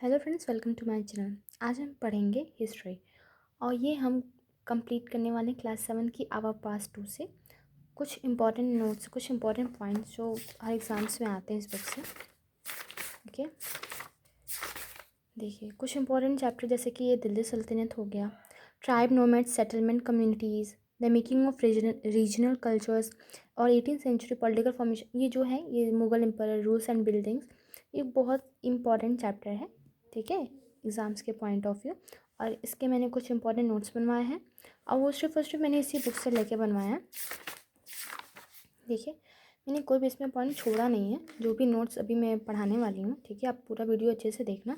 Hello friends, welcome to my channel. आज हम पढ़ेंगे हिस्ट्री और ये हम कंप्लीट करने वाले हैं क्लास 7 की आवर पास 2 से। कुछ इंपॉर्टेंट नोट्स, कुछ इंपॉर्टेंट पॉइंट्स जो हर एग्ज़ाम्स में आते हैं इस बुक से। ओके, देखिए कुछ इंपॉर्टेंट चैप्टर जैसे कि ये दिल्ली सल्तनत हो गया, tribe nomad settlement communities, the making of regional cultures और 18th सेंचुरी पॉलिटिकल फॉर्मेशन। ये जो है ये Mughal empire, rules and buildings, ये बहुत इंपॉर्टेंट चैप्टर है, ठीक है, एग्ज़ाम्स के पॉइंट ऑफ व्यू। और इसके मैंने कुछ इंपॉर्टेंट नोट्स बनवाए हैं और वो सिर्फ फर्स्ट मैंने इसी बुक से लेके बनवाया है। देखिए मैंने कोई भी इसमें पॉइंट छोड़ा नहीं है, जो भी नोट्स अभी मैं पढ़ाने वाली हूँ, ठीक है, आप पूरा वीडियो अच्छे से देखना।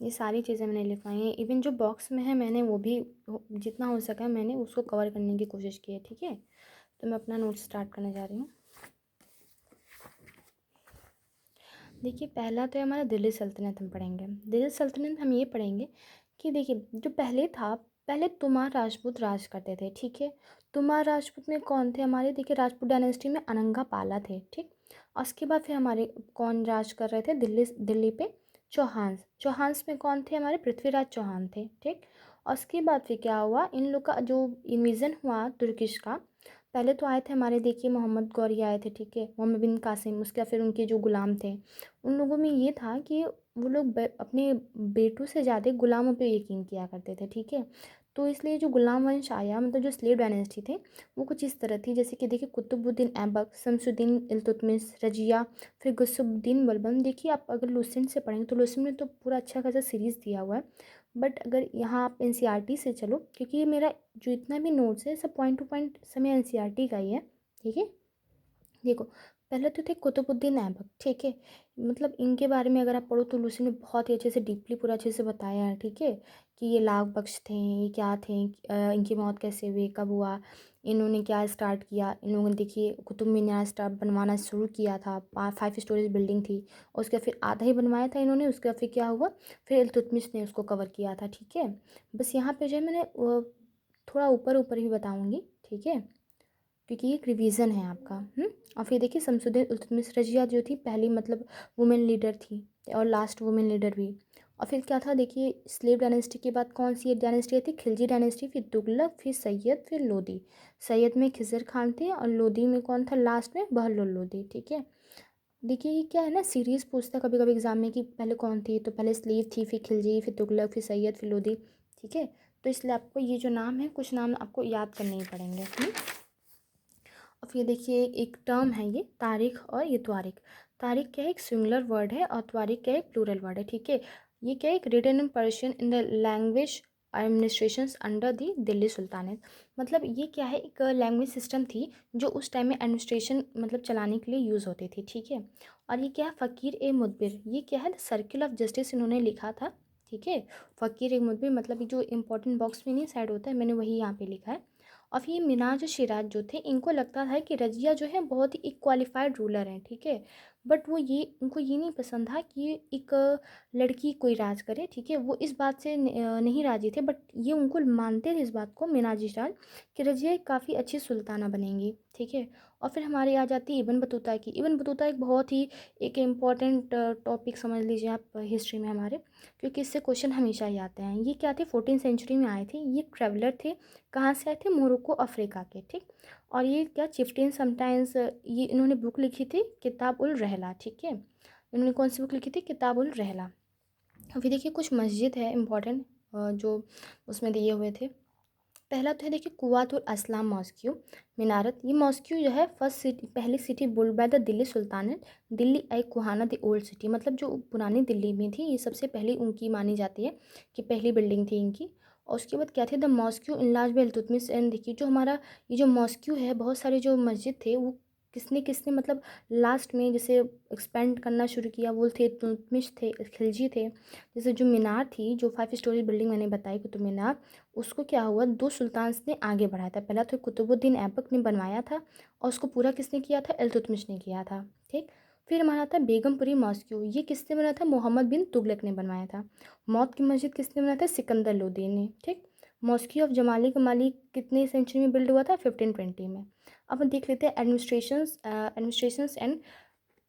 ये सारी चीज़ें मैंने लिखवाई हैं, इवन जो बॉक्स में है मैंने वो भी जितना हो सका मैंने उसको कवर करने की कोशिश की है, ठीक है। तो मैं अपना नोट स्टार्ट करने जा रही हूँ। देखिए पहला तो हमारा दिल्ली सल्तनत हम पढ़ेंगे। दिल्ली सल्तनत हम ये पढ़ेंगे कि देखिए जो पहले था, पहले तोमार राजपूत राज करते थे, ठीक है। तोमार राजपूत में कौन थे हमारे, देखिए राजपूत डायनेस्टी में अनंगा पाला थे, ठीक। और उसके बाद फिर हमारे कौन राज कर रहे थे दिल्ली पे, चौहान्स। चौहान्स में कौन थे हमारे, पृथ्वीराज चौहान थे, ठीक। और उसके बाद फिर क्या हुआ, इन लोग का जो इन्वेजन हुआ तुर्किश का, पहले तो आए थे हमारे, देखिए मोहम्मद गौरी आए थे, ठीक है, मोहम्मद बिन कासिम, उसके बाद फिर उनके जो गुलाम थे, उन लोगों में ये था कि वो लोग अपने बेटों से ज़्यादा गुलामों पे यकीन किया करते थे, ठीक है। तो इसलिए जो गुलाम वंश आया, मतलब जो स्लेव डायनेस्टी थे, वो कुछ इस तरह थी, जैसे कि देखिए कुतुबुद्दीन ऐबक, शमसुद्दीन इल्तुतमिश, रजिया, फिर गुसुद्दीन बलबन। देखिए आप अगर लुसेंट से पढ़ेंगे तो लुसेंट में तो पूरा अच्छा खासा सीरीज़ दिया हुआ है, बट अगर यहाँ आप एनसीईआरटी से चलो, क्योंकि ये मेरा जो इतना भी नोट्स है सब पॉइंट टू पॉइंट समय एनसीईआरटी का ही है, ठीक है। देखो पहले तो थे कुतुबुद्दीन ऐबक, ठीक है, मतलब इनके बारे में अगर आप पढ़ो तो लूसी ने बहुत ही अच्छे से डीपली पूरा अच्छे से बताया है, ठीक है, कि ये लाख बख्श थे, ये क्या थे, इनकी मौत कैसे हुई, कब हुआ, इन्होंने क्या स्टार्ट किया। इन लोगों ने देखिए कुतुब मीनार स्टार्ट बनवाना शुरू किया था, 5 स्टोरेज बिल्डिंग थी, और उसके फिर आधा ही बनवाया था इन्होंने, उसके बाद फिर क्या हुआ, फिर इल्तुतमिश ने उसको कवर किया था, ठीक है। बस यहाँ पे जो है मैंने थोड़ा ऊपर ऊपर ही बताऊँगी, ठीक है, क्योंकि ये एक रिवीजन है आपका। और फिर देखिए शमसुद्दीन इल्तुतमिश रजिया जो थी पहली, मतलब वुमेन लीडर थी और लास्ट वुमेन लीडर भी। और फिर क्या था, देखिए स्लेव डायनेस्टी के बाद कौन सी डायनेस्टी थी, खिलजी डायनेस्टी, फिर तुगलक, फिर सैयद, फिर लोदी। सैयद में खिजर खान थे और लोदी में कौन था, लास्ट में बहलोल लोदी, ठीक है। देखिए ये क्या है ना, सीरीज़ पूछता है कभी कभी एग्जाम में कि पहले कौन थी, तो पहले स्लेव थी, फिर खिलजी, फिर तुगलक, फिर सैयद, फिर लोदी, ठीक है। तो इसलिए आपको ये जो नाम है, कुछ नाम आपको याद करने ही पड़ेंगे। और फिर देखिए एक टर्म है ये तारीख और ये त्वारिख। तारीख क्या है, एक सिंगुलर वर्ड है, और त्वारिख क्या है, एक प्लूरल वर्ड है, ठीक है। ये क्या है, एक written in Persian in the language administrations under the Delhi sultanate. मतलब ये क्या है, एक लैंग्वेज सिस्टम थी जो उस टाइम में एडमिनिस्ट्रेशन मतलब चलाने के लिए यूज़ होती थी, ठीक है। और ये क्या है, फ़कीर ए मुदबिर, ये क्या है, द सर्किल ऑफ जस्टिस इन्होंने लिखा था, ठीक है। फ़कीर ए मुदबिर मतलब ये जो इंपॉर्टेंट बॉक्स में नहीं साइड होता है, मैंने वही यहाँ पे लिखा है। और फिर ये मिनाज शिराज जो थे, इनको लगता था कि रजिया जो है बहुत ही एक क्वालिफाइड रूलर हैं, ठीक है। बट वो ये उनको ये नहीं पसंद था कि एक लड़की कोई राज करे, ठीक है, वो इस बात से नहीं राजी थे, बट ये उनको मानते थे इस बात को, मिनाज शिराज, कि रजिया एक काफ़ी अच्छी सुल्ताना बनेंगी, ठीक है। और फिर हमारे आ जाती है इब्न बतूता की। इब्न बतूता एक बहुत ही एक इम्पॉर्टेंट टॉपिक समझ लीजिए आप हिस्ट्री में हमारे, क्योंकि इससे क्वेश्चन हमेशा ही आते हैं। ये क्या थे, 14th सेंचुरी में आए थे, ये ट्रेवलर थे, कहाँ से आए थे, मोरक्को अफ्रीका के, ठीक। और ये क्या चिफ्टिन समटाइम्स, ये इन्होंने बुक लिखी थी किताब उल रहला, ठीक है। इन्होंने कौन सी बुक लिखी थी, किताब उल रहला। अभी देखिए कुछ मस्जिद है इम्पॉर्टेंट जो उसमें दिए हुए थे। पहला तो है देखिए कुव्वातुल अस्लाम मॉस्क्यू, मीनारत। ये मॉस्क्यू जो है फर्स्ट सिटी, पहली city build by the Delhi sultanate, Delhi आई कुहाना द ओल्ड सिटी, मतलब जो पुरानी दिल्ली में थी, ये सबसे पहली उनकी मानी जाती है कि पहली बिल्डिंग थी इनकी। और उसके बाद क्या थे, the mosque enlarge by Iltutmish. And देखिए जो हमारा ये जो मॉस्क्यू है, बहुत सारे जो मस्जिद थे वो किसने किसने मतलब लास्ट में जैसे एक्सपेंड करना शुरू किया, वो थे इल्तुतमिश थे, खिलजी थे। जैसे जो मीनार थी, जो 5 स्टोरी बिल्डिंग मैंने बताई कुतुब मीनार, उसको क्या हुआ, दो सुल्तान ने आगे बढ़ाया था। पहला तो कुतुबुद्दीन ऐबक ने बनवाया था, और उसको पूरा किसने किया था, इल्तुतमिश ने किया था, ठीक। फिर हमारा था बेगमपुरी मॉस्क्यू, ये किसने बनाया था, मोहम्मद बिन तुगलक ने बनवाया था। मौत की मस्जिद किसने बनाया था, सिकंदर लोदी ने, ठीक। मॉस्क्यू ऑफ जमाली कमाली कितने सेंचुरी में बिल्ड हुआ था, 1520 में। अब हम देख लेते हैं administrations and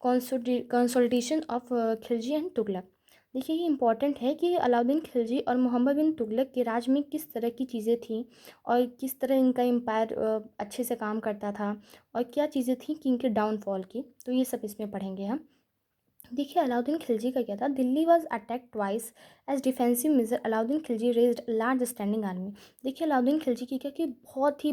consolidation of Khilji and Tughlaq. देखिए ये इम्पॉर्टेंट है कि अलाउद्दीन खिलजी और मोहम्मद बिन तुगलक के राज में किस तरह की चीज़ें थीं और किस तरह इनका एम्पायर अच्छे से काम करता था और क्या चीज़ें थीं कि इनके डाउनफॉल की, तो ये सब इसमें पढ़ेंगे हम। देखिए अलाउद्दीन खिलजी का क्या था, Delhi was attack twice as defensive measure, Alauddin Khilji raised large standing army. देखिए अलाउद्दीन खिलजी की क्या कि बहुत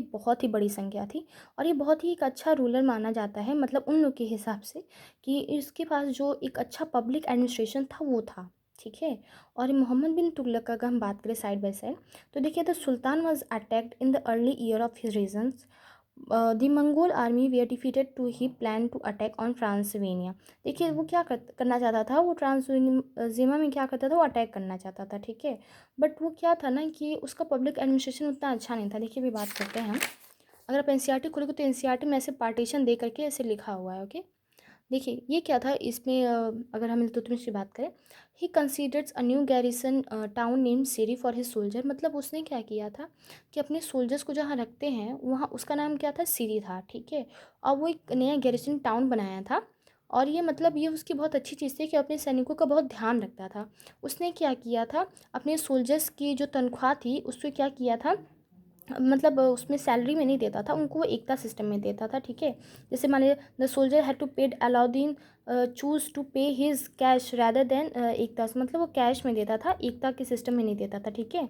ही बड़ी संख्या थी और ये बहुत ही एक अच्छा रूलर माना जाता है, मतलब उन लोग के हिसाब से कि इसके पास जो एक अच्छा पब्लिक एडमिनिस्ट्रेशन था वो था। ठीक है। और मोहम्मद बिन तुगलक का अगर हम बात करें साइड बाय साइड, तो देखिए the sultan was attacked in the early year of his reigns, the Mongol army were defeated too he plan to attack on Transoxiana. देखिए वो क्या करना चाहता था, वो ट्रांसवेनिया में क्या करता था, वो अटैक करना चाहता था। ठीक है। बट वो क्या था ना कि उसका पब्लिक एडमिनिस्ट्रेशन उतना अच्छा नहीं था। देखिए भी बात करते हैं हम, अगर आप एनसीईआरटी खोलोगे तो एनसीईआरटी में ऐसे पार्टीशन दे करके ऐसे लिखा हुआ है। ओके। देखिए ये क्या था इसमें, अगर हम इल्तुतमिश की बात करें, he considers a new garrison town name Siri for his soldier. मतलब उसने क्या किया था कि अपने सोल्जर्स को जहाँ रखते हैं वहाँ उसका नाम क्या था, सिरी था। ठीक है। और वो एक नया गैरिसन टाउन बनाया था और ये मतलब ये उसकी बहुत अच्छी चीज़ थी कि अपने सैनिकों का बहुत ध्यान रखता था। उसने क्या किया था, अपने सोल्जर्स की जो तनख्वाह थी उससे क्या किया था, मतलब उसमें सैलरी में नहीं देता था उनको, वो एकता सिस्टम में देता था। ठीक है। जैसे मान लीजिए the soldier had to paid Alauddin choose to pay his cash rather than एकता, मतलब वो कैश में देता था, एकता के सिस्टम में नहीं देता था। ठीक है।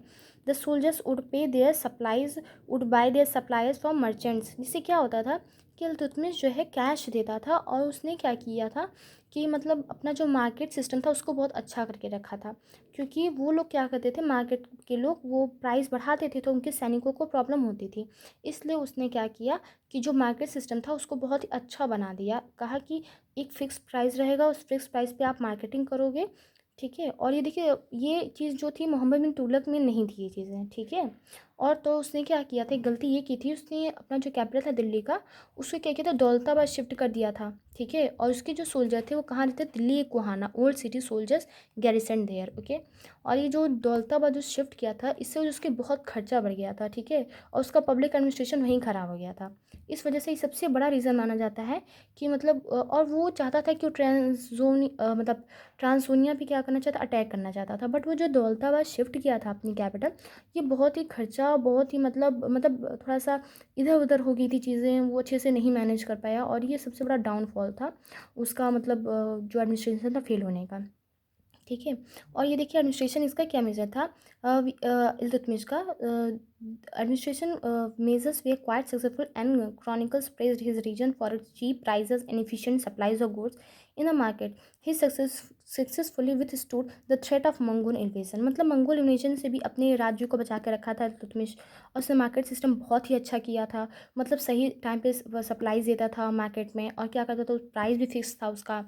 The soldiers would pay their supplies, would buy their supplies from merchants. जिससे क्या होता था कि इल्तुतमिश जो है कैश देता था और उसने क्या किया था कि मतलब अपना जो मार्केट सिस्टम था उसको बहुत अच्छा करके रखा था। क्योंकि वो लोग क्या करते थे, मार्केट के लोग वो प्राइस बढ़ाते थे तो उनके सैनिकों को प्रॉब्लम होती थी। इसलिए उसने क्या किया कि जो मार्केट सिस्टम था उसको बहुत ही अच्छा बना दिया, कहा कि एक फ़िक्स प्राइस रहेगा, उस फिक्स प्राइस पे आप मार्केटिंग करोगे। ठीक है। और ये देखिए ये चीज़ जो थी मोहम्मद बिन तुगलक में नहीं थी ये चीज़ें। ठीक है। और तो उसने क्या किया था, एक गलती ये की थी, उसने अपना जो कैपिटल था दिल्ली का, उसको क्या किया था, दौलताबाद शिफ्ट कर दिया था। ठीक है। और उसके जो सोल्जर थे वो कहाँ रहते, दिल्ली एक कोहाना old city soldiers garrison there. Okay. और ये जो दौलताबाद जो शिफ्ट किया था इससे उसके बहुत खर्चा बढ़ गया था। ठीक है। और उसका पब्लिक एडमिनिस्ट्रेशन वहीं ख़राब हो गया था। इस वजह से ये सबसे बड़ा रीज़न माना जाता है कि मतलब और वो चाहता था कि वो मतलब ट्रांसोनिया भी क्या करना चाहता, अटैक करना चाहता था। बट वो जो दौलताबाद शिफ्ट किया था अपनी कैपिटल, ये बहुत ही खर्चा, बहुत ही मतलब थोड़ा सा इधर उधर हो गई थी चीज़ें, वो अच्छे से नहीं मैनेज कर पाया और ये सबसे बड़ा डाउनफॉल था उसका, मतलब जो एडमिनिस्ट्रेशन था फेल होने का। ठीक है। और ये देखिए एडमिनिस्ट्रेशन इसका क्या मेजर था, इल्तुतमिश का administration measures were quite successful and chronicles praised his reign for its cheap prices and efficient supplies of goods in the market. He successfully withstood the threat of Mongol invasion. मतलब Mongol invasion से भी अपने राज्य को बचा कर रखा था इल्तुतमिश, और उसने मार्केट सिस्टम बहुत ही अच्छा किया था, मतलब सही टाइम पे सप्लाईज देता था मार्केट में, और क्या करता था प्राइस भी फिक्स था उसका।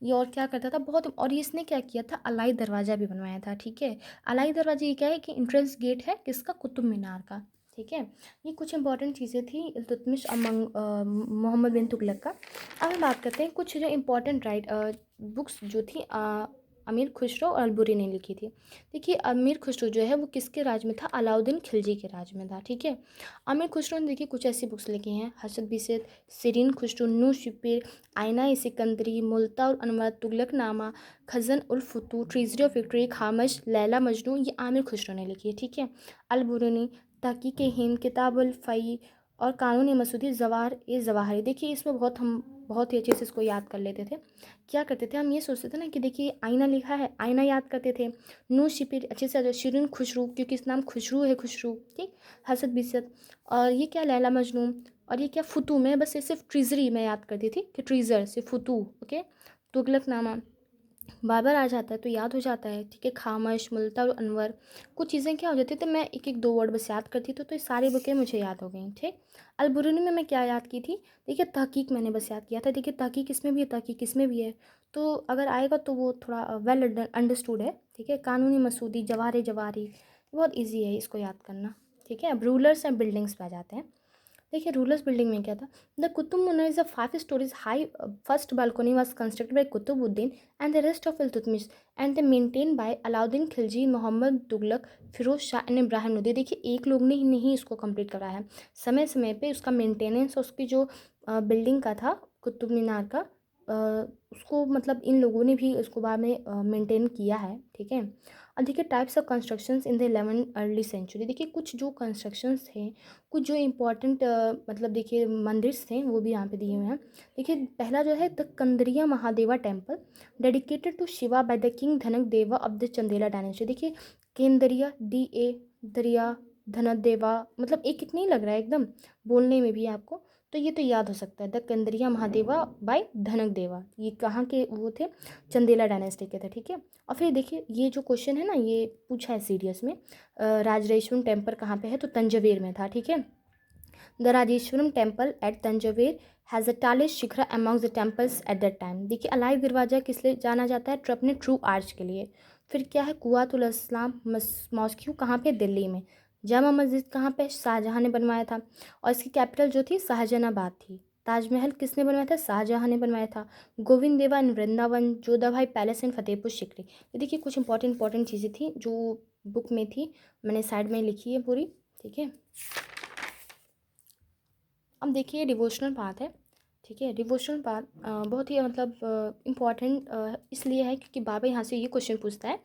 ये और क्या करता था बहुत, और ये इसने क्या किया था, अलाई दरवाज़ा भी बनवाया था। ठीक है। अलाई दरवाज़ा ये क्या है कि एंट्रेंस गेट है किसका, कुतुब मीनार का। ठीक है। ये कुछ इंपॉर्टेंट चीज़ें थी इल्तुतमिश और मोहम्मद बिन तुगलक का। अब हम बात करते हैं कुछ जो इंपॉर्टेंट बुक्स जो थी अमीर खुसरो और अलबुरी ने लिखी थी। देखिए अमीर खुसरो जो है वो किसके राज में था, अलाउद्दीन खिलजी के राज में था। ठीक है। अमीर खुसरो ने देखिए कुछ ऐसी बुक्स लिखी हैं, हसरत बिसत, सीरीन खुसरो, नू शिपिर, आइना ए सिकंदरी, मुल्ता और अनवर, Tughlaqnama, Khazain ul Futuh, treasury of victory, Khamsa, Laila Majnu, ये आमिर खुसरो ने लिखी है। ठीक है। अलबुरनी, तहकीक हिंद, किताबुल फ़ई और कानून मसूदी, जवार ए जवाहरी। देखिए इसमें हम बहुत ही अच्छे से इसको याद कर लेते थे। क्या करते थे हम, ये सोचते थे ना कि देखिए आईना लिखा है, आईना याद करते थे। नू शिपिर अच्छे से, शिरीन खुशरू क्योंकि इस नाम खुशरू है, खुशरू। ठीक। हसरत बिसत, और ये क्या लैला मजनू, और ये क्या फुतू, मैं बस ये सिर्फ ट्रिजरी में याद करती थी कि ट्रीजर से फुतू। ओके। तुगलकनामा बार बार आ जाता है तो याद हो जाता है। ठीक है। खामश, मुल्ता और अनवर, कुछ चीज़ें क्या हो जाती थी, मैं एक एक दो वर्ड बस याद करती थी तो ये सारी बुकें मुझे याद हो गई। ठीक। अलबुरुनी में मैं क्या याद की थी, देखिए तहकीक मैंने बस याद किया था। देखिए तहकीक इसमें भी है, तहकीक इसमें भी है, तो अगर आएगा तो वो थोड़ा वेल अंडरस्टूड है। ठीक है। कानूनी मसूदी, जवाहर जवारी, बहुत ईजी है इसको याद करना। ठीक है। अब रूलर्स एंड बिल्डिंग्स पे आ जाते हैं। देखिए रूलर्स बिल्डिंग में क्या था, the Qutub Minar is a 5 stories high, first balcony was constructed by Qutbuddin and the rest of Iltutmish and they maintained by Alauddin Khilji, Mohammad Tughlaq, Firoz Shah and Ibrahim Lodi. देखिए एक लोग ने ही नहीं इसको कंप्लीट कराया है, समय समय पे उसका मेंटेनेंस और उसकी जो बिल्डिंग का था कुतुब मीनार का, उसको मतलब इन लोगों ने भी उसको बाद में मेंटेन किया है, ठीक है। अब देखिए types of constructions in the 11 early century. देखिए कुछ जो कंस्ट्रक्शंस थे, कुछ जो इम्पोर्टेंट मतलब देखिए मंदिर थे वो भी यहाँ पे दिए हुए हैं। देखिए पहला जो है the Kandariya Mahadeva temple dedicated to Shiva by the king Dhanga Deva of the Chandela dynasty. देखिए केंदरिया दरिया धनक देवा, मतलब एक कितनी लग रहा है एकदम बोलने में भी आपको, तो ये तो याद हो सकता है द कंदरिया महादेवा बाय धनक देवा। ये कहाँ के वो थे, चंदेला डायनेस्टी के थे, ठीक है। और फिर देखिए ये जो क्वेश्चन है ना ये पूछा है सीरियस में, राजराजेश्वरम टेम्पल कहाँ पे है, तो तंजवेर में था, ठीक है। The Rajeshwaram temple at Thanjavur has a tallest shikhara amongst the temples at that time. देखिए अलाई दरवाज़ा किस लिए जाना जाता है, तो अपने ट्रू आर्च के लिए। फिर क्या है, कुआतुल इस्लाम मॉस्क्यू कहाँ पे, दिल्ली में। जामा मस्जिद कहाँ पे, शाहजहाँ ने बनवाया था, और इसकी कैपिटल जो थी शाहजहानाबाद थी। ताजमहल किसने बनवाया था, शाहजहाँ ने बनवाया था। गोविंद देवा इन वृंदावन, जोधाभाई पैलेस इन फतेहपुर सिकरी। ये देखिए कुछ इंपॉर्टेंट चीज़ें थी जो बुक में थी, मैंने साइड में लिखी है पूरी, ठीक है। अब देखिए डिवोशनल पाथ है, ठीक है। डिवोशनल पाथ बहुत ही मतलब इम्पॉर्टेंट इसलिए है क्योंकि बाबा यहाँ से ये क्वेश्चन पूछता है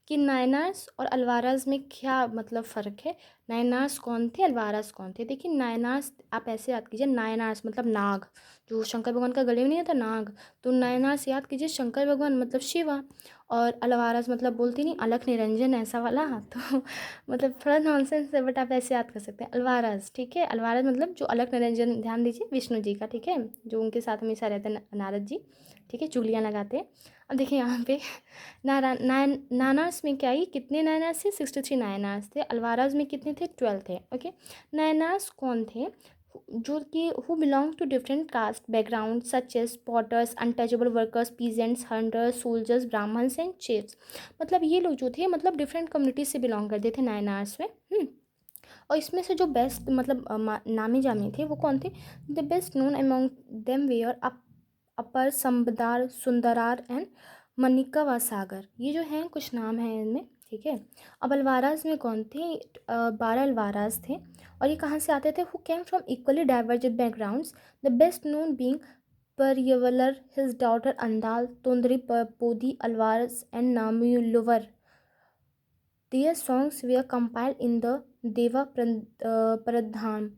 कि नायनार्स और अल्वाराज में क्या मतलब फ़र्क है। नायनार्स कौन थे, अल्वाराज कौन थे। देखिए नायनार्स आप ऐसे याद कीजिए, नायनार्स मतलब नाग, जो शंकर भगवान का गले में नहीं आता नाग, तो नायनार्स याद कीजिए शंकर भगवान मतलब शिवा, और अल्वाराज मतलब बोलती नहीं अलख निरंजन ऐसा वाला, तो मतलब थोड़ा नॉनसेंस है बट आप ऐसे याद कर सकते हैं अलवाराज, ठीक है। अलवाराज मतलब जो अलख निरंजन, ध्यान दीजिए विष्णु जी का, ठीक है, जो उनके साथ हमेशा रहते हैं नारद जी, ठीक है, चुगलियाँ लगाते हैं। अब देखिए यहाँ पे नायनार्स में क्या ही कितने नायनार्स थे, 63 नायनार्स थे। अलवाराज में कितने थे, 12 थे, ओके। नायनार्स कौन थे, जो कि who belong to different caste background such as potters, untouchable workers, peasants, hunters, soldiers, Brahmans and chiefs. मतलब ये लोग जो थे मतलब डिफरेंट कम्युनिटी से बिलोंग करते थे नायनार्स में। और इसमें से जो बेस्ट मतलब नामी जामी थे वो कौन थे, the best known among them were Appar Sambandar, Sundarar and Manikkavasagar. ये जो हैं कुछ नाम हैं इनमें, ठीक है। अब अलवाराज में कौन थे, 12 अलवाराज थे, और ये कहाँ से आते थे, who came from equally divergent backgrounds, the best known being Periyalvar, his daughter Andal, Tondaradippodi Alvars and Nammalvar. Their songs were compiled in the देवा प्रधान।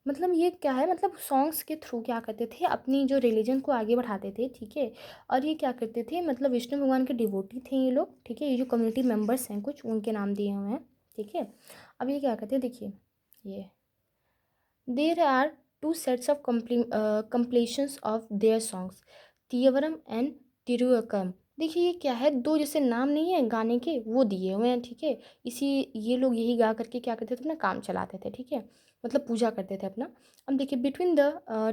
मतलब ये क्या है, मतलब सॉन्ग्स के थ्रू क्या करते थे, अपनी जो रिलीजन को आगे बढ़ाते थे, ठीक है। और ये क्या करते थे, मतलब विष्णु भगवान के डिवोटी थे ये लोग, ठीक है। ये जो कम्युनिटी मेंबर्स हैं कुछ उनके नाम दिए हुए हैं, ठीक है। अब ये क्या करते हैं, देखिए ये there are two sets of completions of their songs, Tevaram and Tiruvasagam. देखिए ये क्या है, दो जैसे नाम नहीं है गाने के वो दिए हुए हैं, ठीक है। इसी ये लोग यही गा करके क्या करते थे, अपना काम चलाते थे, ठीक है, मतलब पूजा करते थे अपना। अब देखिए between the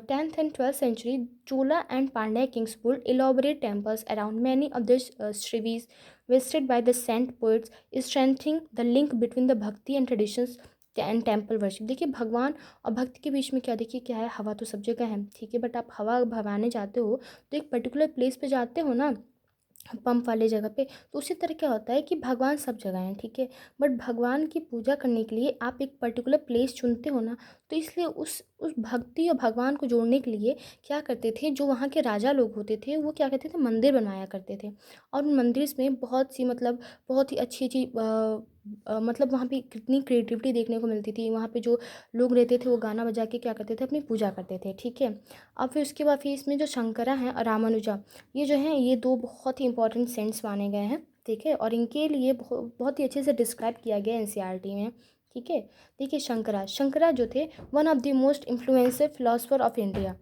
10th and 12th century Chola and Pandya Kings built elaborate temples around many of the shrines visited by the saint poets, strengthening the link between the bhakti and traditions and temple worship. देखिए भगवान और भक्त के बीच में क्या, देखिए क्या है, हवा तो सब जगह है, ठीक है, बट आप हवा भगाने जाते हो तो एक पर्टिकुलर प्लेस पे जाते हो ना, पंप वाले जगह पे, तो उसी तरह क्या होता है कि भगवान सब जगह हैं, ठीक है, बट भगवान की पूजा करने के लिए आप एक पर्टिकुलर प्लेस चुनते हो ना, तो इसलिए उस भक्ति और भगवान को जोड़ने के लिए क्या करते थे, जो वहाँ के राजा लोग होते थे वो क्या करते थे, मंदिर बनवाया करते थे। और उन मंदिर में बहुत सी मतलब बहुत ही अच्छी अच्छी मतलब वहाँ पे कितनी क्रिएटिविटी देखने को मिलती थी। वहाँ पे जो लोग रहते थे वो गाना बजा के क्या करते थे, अपनी पूजा करते थे, ठीक है। अब फिर उसके बाद फिर इसमें जो शंकरा हैं और रामानुजा, ये जो हैं ये दो बहुत ही इंपॉर्टेंट सेंट्स माने गए हैं, ठीक है। और इनके लिए बहुत ही अच्छे से डिस्क्राइब किया गया है एनसीईआरटी में, ठीक है। देखिए शंकरा जो थे one of the most influential philosopher of India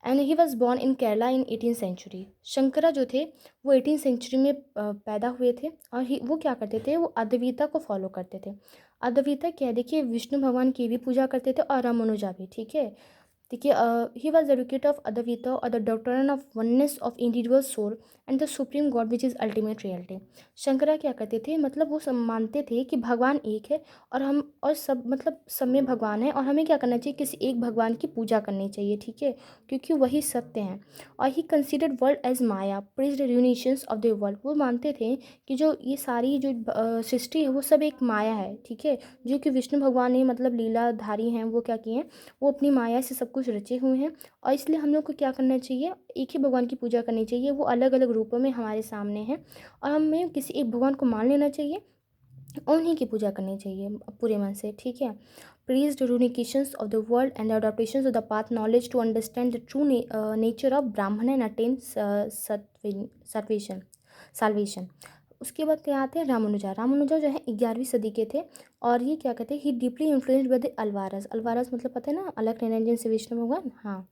and he was born in Kerala in 18th century. Shankara जो थे वो 18th सेंचुरी में पैदा हुए थे, और वो क्या करते थे, वो अद्वैता को फॉलो करते थे। अद्वैता क्या है, देखिए विष्णु भगवान की भी पूजा करते थे और रामानुजा भी, ठीक है। देखिए he was advocate of Advaita और the doctrine of oneness of individual soul and the supreme God which is ultimate reality. Shankara क्या करते थे, मतलब वो सब मानते थे कि भगवान एक है, और हम और सब मतलब सब में भगवान है, और हमें क्या करना चाहिए, किसी एक भगवान की पूजा करनी चाहिए, ठीक है, क्योंकि वही सत्य हैं। और he considered world as maya praised renunciations of the world. वो मानते थे कि जो ये सारी जो सृष्टि है वो सब एक माया है, ठीक है, जो कि विष्णु भगवान ने मतलब लीलाधारी हैं, वो क्या किए हैं, वो अपनी माया से सब कुछ रचे हुए हैं, और इसलिए हम लोग को क्या करना चाहिए, एक ही भगवान की पूजा करनी चाहिए। वो अलग अलग रूपों में हमारे सामने हैं, और हमें किसी एक भगवान को मान लेना चाहिए और उन्हीं की पूजा करनी चाहिए पूरे मन से, ठीक है। Preached renunciations of the world and adoption of the path knowledge to understand the true nature of Brahman and attain salvation. उसके बाद क्या आते हैं रामानुजा। रामानुजा जो है 11वीं सदी के थे, और ये क्या कहते हैं, ही डीपली इन्फ्लुएंस्ड बाय द अल्वारस। अल्वारस मतलब पता है ना, अलग निरंजन से विष्णु भगवान, हाँ।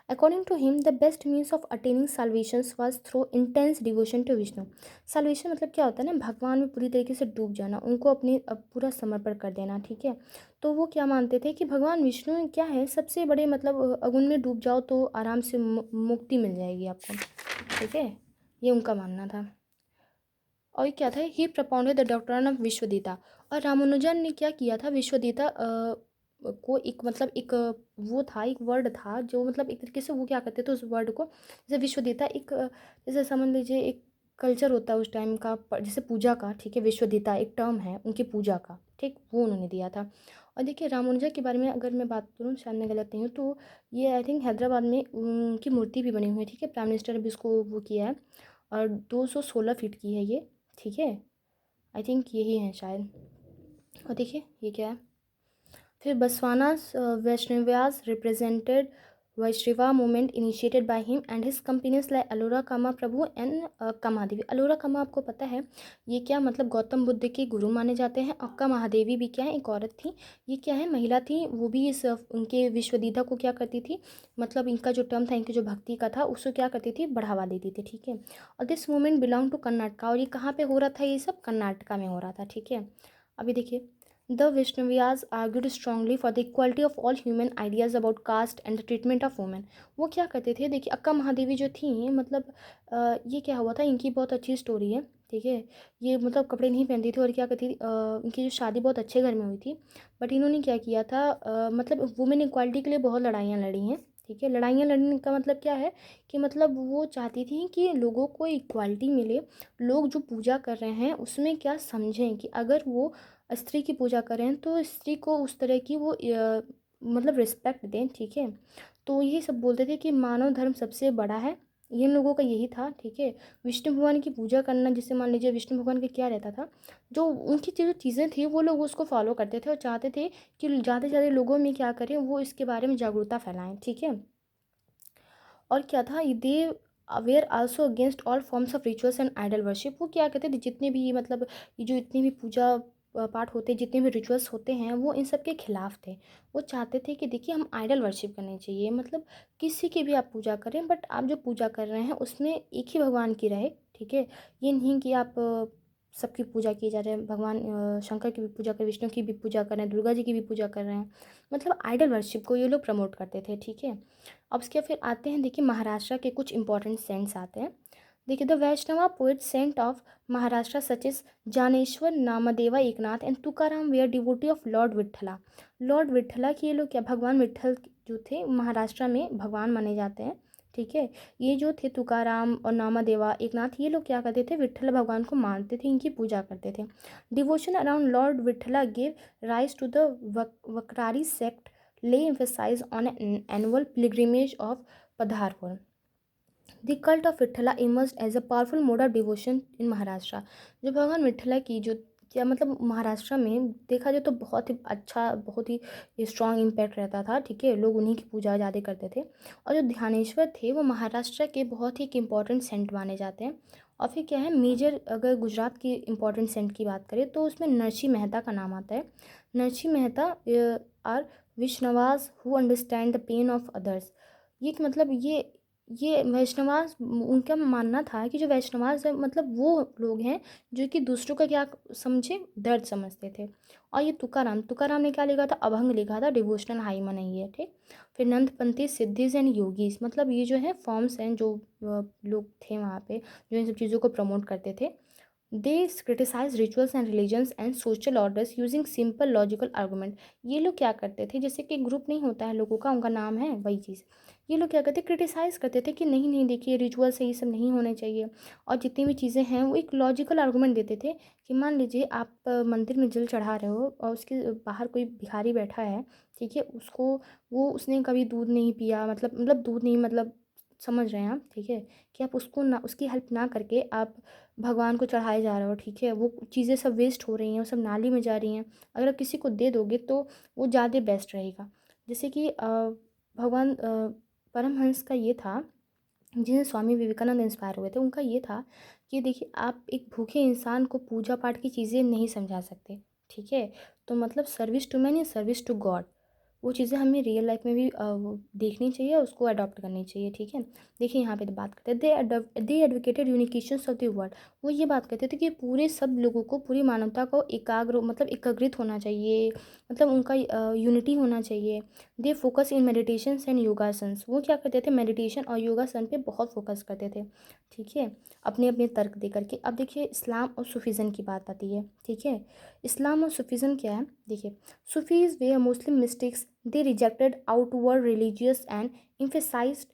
According to him, the best means of attaining salvation was through intense devotion to Vishnu. Salvation मतलब क्या होता है ना, भगवान में पूरी तरीके से डूब जाना, उनको अपने पूरा समर्पण कर देना, ठीक है। तो वो क्या मानते थे कि भगवान विष्णु क्या है, सबसे बड़े मतलब अगुन में डूब जाओ तो आराम से मुक्ति मिल जाएगी आपको, ठीक है। ये उनका मानना था। और क्या था, ही प्रपोंडेड द डॉक्ट्रिन ऑफ विश्वदीता। और रामानुजन ने क्या किया था, विश्वदीता को एक मतलब एक वो था, एक वर्ड था जो मतलब एक तरीके से वो क्या करते थे उस वर्ड को, जैसे विश्वदीता एक जैसे समझ लीजिए एक कल्चर होता है उस टाइम का, जैसे पूजा का, ठीक है। विश्वदीता एक टर्म है उनकी पूजा का, ठीक, वो उन्होंने दिया था। और देखिए रामानुजा के बारे में अगर मैं बात करूँ, शायद मैं गलत नहीं हूँ, तो ये आई थिंक हैदराबाद में उनकी मूर्ति भी बनी हुई है, ठीक है। प्राइम मिनिस्टर भी उसको वो किया है, और 216 फीट की है ये, ठीक है। आई थिंक यही है शायद। और देखिए ये क्या है, फिर Basavanna's Vaishnavas represented Vaishnava movement initiated by him and his companions like Alora Kama Prabhu and Kamadevi. Alora Kama आपको पता है ये क्या मतलब गौतम बुद्ध के गुरु माने जाते हैं। अक्का महादेवी भी क्या है, एक औरत थी, ये क्या है, महिला थी। वो भी इस उनके विश्वदीता को क्या करती थी, मतलब इनका जो टर्म था, इनकी जो भक्ति का था, उसको क्या करती थी, बढ़ावा देती थी, ठीक है। और this movement belong to Karnataka, और ये कहाँ पे हो रहा था, ये सब कर्नाटका में हो रहा था, ठीक है। अभी देखिए, the Vaishnavas argued strongly for the equality of all human ideas about caste and the treatment of women. वो क्या करते थे, देखिए अक्का महादेवी जो थी, मतलब ये क्या हुआ था, इनकी बहुत अच्छी स्टोरी है, ठीक है। ये मतलब कपड़े नहीं पहनती थी, और क्या करती थी, इनकी जो शादी बहुत अच्छे घर में हुई थी, बट इन्होंने क्या किया था, मतलब वुमेन इक्वालिटी के लिए बहुत लड़ाइयाँ लड़ी हैं, ठीक है। लड़ाइयाँ लड़ने का मतलब क्या है कि मतलब वो चाहती थी कि लोगों को इक्वालिटी मिले, लोग जो पूजा कर रहे हैं उसमें क्या समझें कि अगर वो स्त्री की पूजा करें तो स्त्री को उस तरह की वो मतलब रिस्पेक्ट दें, ठीक है। तो यही सब बोलते थे कि मानव धर्म सबसे बड़ा है, इन लोगों का यही था, ठीक है। विष्णु भगवान की पूजा करना, जैसे मान लीजिए विष्णु भगवान का क्या रहता था, जो उनकी जो चीज़ें थी वो लोग उसको फॉलो करते थे, और चाहते थे कि ज़्यादा से ज़्यादा लोगों में क्या करें, वो इसके बारे में जागरूकता फैलाएं, ठीक है। और क्या था, they aware also against all forms of rituals and idol worship. वो क्या कहते थे, जितने भी मतलब ये जो इतनी भी पूजा पाठ होते, जितने भी रिचुअल्स होते हैं, वो इन सब के खिलाफ थे। वो चाहते थे कि देखिए हम आइडल वर्शिप करनी चाहिए, मतलब किसी की भी आप पूजा करें, बट आप जो पूजा कर रहे हैं उसमें एक ही भगवान की रहे, ठीक है। ये नहीं कि आप सबकी पूजा की जा रहे हैं, भगवान शंकर की भी पूजा करें, विष्णु की भी पूजा कर रहे हैं, दुर्गा जी की भी पूजा कर रहे हैं, मतलब आइडल वर्शिप को ये लोग प्रमोट करते थे, ठीक है। अब उसके फिर आते हैं, देखिए महाराष्ट्र के कुछ इंपॉर्टेंट सेंट्स आते हैं। देखिए, the Vaishnava poet saint of Maharashtra such is Jnaneshwar Namdev Eknath and Tukaram were are devotee of Lord Vitthala. Lord Vitthala की ये लोग क्या, भगवान विट्ठल जो थे महाराष्ट्र में भगवान माने जाते हैं, ठीक है। ये जो थे तुकाराम और नामदेवा एकनाथ, ये लोग क्या करते थे, विट्ठल भगवान को मानते थे, इनकी पूजा करते थे। Devotion around Lord Vitthala give rise to the Warkari sect lay emphasis on an annual pilgrimage of Padharpur. The cult of Vithala emerged as a powerful mode of devotion in Maharashtra. जो भगवान विट्ठला की जो क्या मतलब महाराष्ट्र में देखा जाए तो बहुत ही अच्छा, बहुत ही स्ट्रॉन्ग इम्पैक्ट रहता था, ठीक है। लोग उन्हीं की पूजा ज़्यादा करते थे, और जो ध्यानेश्वर थे वो महाराष्ट्र के बहुत ही एक इम्पॉर्टेंट सेंट माने जाते हैं। और फिर क्या है, मेजर अगर गुजरात की इम्पॉर्टेंट सेंट की बात करें तो उसमें नरसिंह मेहता का नाम आता है। Narsinh Mehta are Vaishnavas who understand the pain of others. ये मतलब ये वैष्णवास, उनका मानना था कि जो वैष्णवास है मतलब वो लोग हैं जो कि दूसरों का क्या समझे, दर्द समझते थे। और ये तुकाराम ने क्या लिखा था, अभंग लिखा था, डिवोशनल हाई मनाई है, ठीक। फिर नंदपंथी सिद्धीज एंड योगीज, मतलब ये जो है फॉर्म्स हैं जो लोग थे वहाँ पे जो इन सब चीज़ों को प्रमोट करते थे। They criticise rituals and religions and social orders using simple logical argument. ये लोग क्या करते थे, जैसे कि ग्रुप नहीं होता है लोगों का, उनका नाम है वही चीज़, ये लोग क्या करते, क्रिटिसाइज़ करते थे कि नहीं नहीं देखिए रिचुअल्स है, ये सब नहीं होने चाहिए। और जितनी भी चीज़ें हैं वो एक लॉजिकल आर्गूमेंट देते थे कि मान लीजिए आप मंदिर में जल चढ़ा रहे हो और उसके बाहर कोई भिखारी बैठा है, ठीक है, उसको वो उसने कभी दूध नहीं पिया, मतलब दूध नहीं, मतलब समझ रहे हैं आप, ठीक है, कि आप उसको ना, उसकी हेल्प ना करके आप भगवान को चढ़ाए जा रहे हो, ठीक है, वो चीज़ें सब वेस्ट हो रही हैं, वो सब नाली में जा रही हैं। अगर आप किसी को दे दोगे तो वो ज़्यादा बेस्ट रहेगा। जैसे कि भगवान परमहंस का ये था, जिन्हें स्वामी विवेकानंद इंस्पायर हुए थे, उनका ये था कि देखिए आप एक भूखे इंसान को पूजा पाठ की चीज़ें नहीं समझा सकते, ठीक है, तो मतलब सर्विस टू मैन या सर्विस टू गॉड, वो चीज़ें हमें रियल लाइफ में भी वो देखनी चाहिए, उसको अडॉप्ट करनी चाहिए, ठीक है। देखिए यहाँ पे तो बात करते हैं, दे एडवोकेटेड यूनिकेशंस ऑफ द वर्ल्ड। वो ये बात करते थे कि पूरे सब लोगों को, पूरी मानवता को एकाग्र, मतलब एकाग्रित होना चाहिए, मतलब उनका यूनिटी होना चाहिए। They focus in meditations and yogasanas. वो क्या करते थे, मेडिटेशन और योगासन पे बहुत फोकस करते थे, ठीक है, अपने अपने तर्क दे करके। अब देखिए इस्लाम और सूफीज़म की बात आती है, ठीक है। इस्लाम और सूफीज़म क्या है, देखिए Sufis were Muslim mystics. They rejected outward religious and emphasized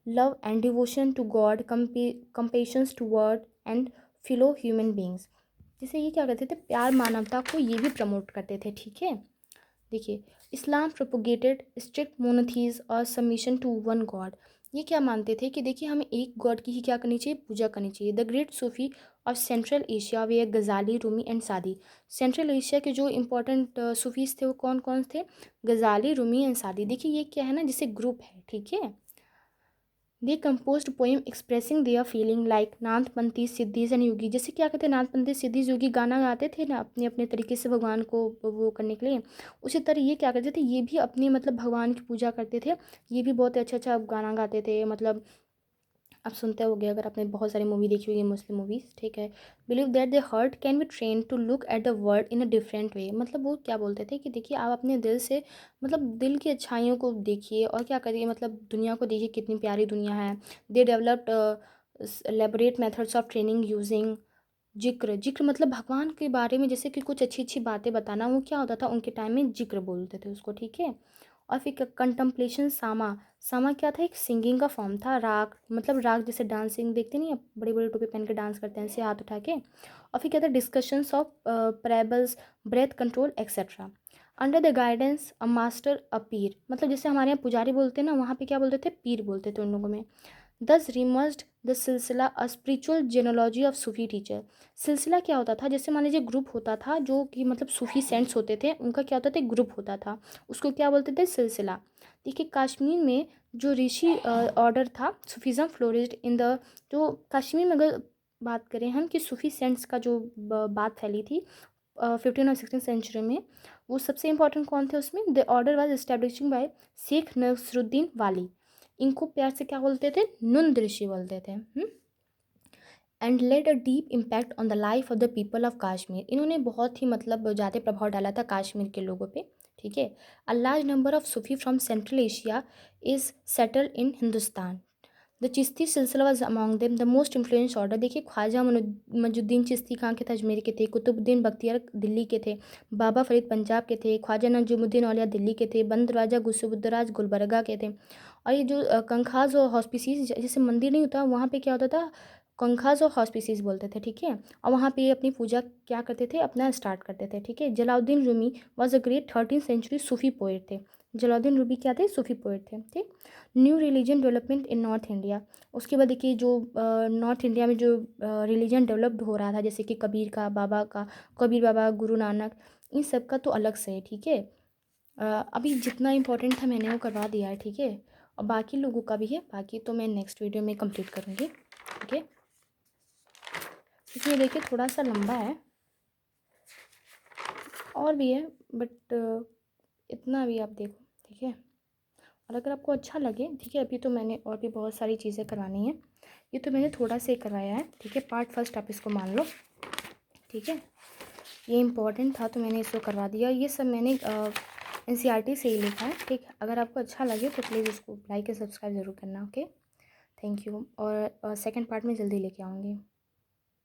love and devotion to God, compassion toward and fellow human beings. जैसे ये क्या करते थे, प्यार मानवता को ये भी प्रमोट करते थे, ठीक है। देखिए इस्लाम प्रोपोगेटेड स्ट्रिक्ट मोनोथीज और सबमिशन टू वन गॉड। ये क्या मानते थे कि देखिए हमें एक गॉड की ही क्या करनी चाहिए, पूजा करनी चाहिए। The great Sufi of central Asia way Ghazali, Rumi and सादी। सेंट्रल एशिया के जो इंपॉर्टेंट सूफीज थे वो कौन कौन थे, गज़ाली, रूमी एंड सादी। देखिए ये क्या है ना, जैसे ग्रुप है, ठीक है। They composed poem expressing their feeling like Nathpanthi Siddhis and yogi. जैसे क्या कहते हैं, नाथपंथी सिद्धीज योगी गाना गाते थे ना अपने अपने तरीके से भगवान को वो करने के लिए, उसी तरह ये क्या करते थे, ये भी अपनी मतलब भगवान की पूजा करते थे। ये भी बहुत अच्छा अच्छा गाना गाते थे, मतलब आप सुनते होगे अगर आपने बहुत सारी मूवी देखी होगी मुस्लिम मूवीज़, ठीक है। Believe that the heart can be train to look at the world in a different way. मतलब वो क्या बोलते थे कि देखिए आप अपने दिल से, मतलब दिल की अच्छाइयों को देखिए और क्या करिए, मतलब दुनिया को देखिए कितनी प्यारी दुनिया है। They developed elaborate methods of training using जिक्र। जिक्र मतलब भगवान के बारे में जैसे कि कुछ अच्छी अच्छी बातें बताना, वो क्या होता था उनके टाइम में, जिक्र बोलते थे उसको, ठीक है। और फिर कंटम्पलेशन, सामा। सामा क्या था, एक सिंगिंग का फॉर्म था। राग मतलब राग, जैसे डांसिंग देखते नहीं, अब बड़े बड़े टोपी पहन के डांस करते हैं ऐसे हाथ उठा के। और फिर क्या था, discussions of parables, breath control etcetera. Under the guidance a master a pir. मतलब जैसे हमारे यहाँ पुजारी बोलते हैं ना, वहाँ पे क्या बोलते थे, पीर बोलते थे उन लोगों में। दस reversed the silsila a spiritual genealogy of Sufi teacher. Silsila क्या होता था, जैसे मान लीजिए ग्रुप होता था जो कि मतलब सूफी सेंट्स होते थे, उनका क्या होता था, ग्रुप होता था, उसको क्या बोलते थे, सिलसिला। देखिए कश्मीर में जो ऋषि ऑर्डर था, सूफीज़म फ्लोरिस्ड इन द, जो कश्मीर में अगर बात करें हम कि सूफी सेंट्स का जो बात फैली थी 15 और 16 सेंचुरी में, वो सबसे इंपॉर्टेंट कौन थे उसमें, the order was establishing by Sheikh Nasruddin Wali. इनको प्यार से क्या बोलते थे, नुन ऋषि बोलते थे। And led a deep impact on the life of the people of Kashmir. इन्होंने बहुत ही मतलब ज़्यादा प्रभाव डाला था कश्मीर के लोगों पे, ठीक है। A large number of Sufi from Central Asia is settled in Hindustan. The Chishti silsila was among them the most influence order. देखिए ख्वाजा मजुद्दीन चिश्ती कहाँ के थे, अजमेर के थे। कुतुबुद्दीन बख्तियार दिल्ली के थे। बाबा फरीद पंजाब के थे। ख्वाजा नजमुद्दीन औलिया दिल्ली के थे। बंद राजा गुसुबुद्दराज गुलबर्गा के थे। और ये जो कंखाज और हॉस्पिसीज, जैसे मंदिर नहीं होता वहाँ पे क्या होता था, कंखाज और हॉस्पिसीज बोलते थे, ठीक है। और वहाँ पे अपनी पूजा क्या करते थे, अपना स्टार्ट करते थे, ठीक है। Jalauddin Rumi was a great 13th century Sufi poet थे। जलाउद्दीन रूमी क्या थे, सूफी पोएट थे, ठीक। New religion development in north India. उसके बाद देखिए जो नॉर्थ इंडिया में जो रिलीजन डेवलप्ड हो रहा था, जैसे कि कबीर का, बाबा का, कबीर बाबा, गुरु नानक, इन सब का तो अलग से है, ठीक है। अभी जितना इम्पोर्टेंट था मैंने वो करवा दिया है, ठीक है। और बाकी लोगों का भी है, बाकी तो मैं नेक्स्ट वीडियो में कंप्लीट करूँगी, ठीक है। इसमें देखिए थोड़ा सा लंबा है, और भी है, बट इतना भी आप देखो, ठीक है। और अगर आपको अच्छा लगे, ठीक है, अभी तो मैंने और भी बहुत सारी चीज़ें करवानी है, ये तो मैंने थोड़ा सा ही करवाया है, ठीक है। पार्ट फर्स्ट आप इसको मान लो, ठीक है। ये इम्पोर्टेंट था तो मैंने इसको करवा दिया। ये सब मैंने NCERT से ही लिखा है, ठीक है। अगर आपको अच्छा लगे तो प्लीज़ इसको लाइक और सब्सक्राइब ज़रूर करना, ओके। Thank you. और सेकंड पार्ट में जल्दी लेके आऊँगी।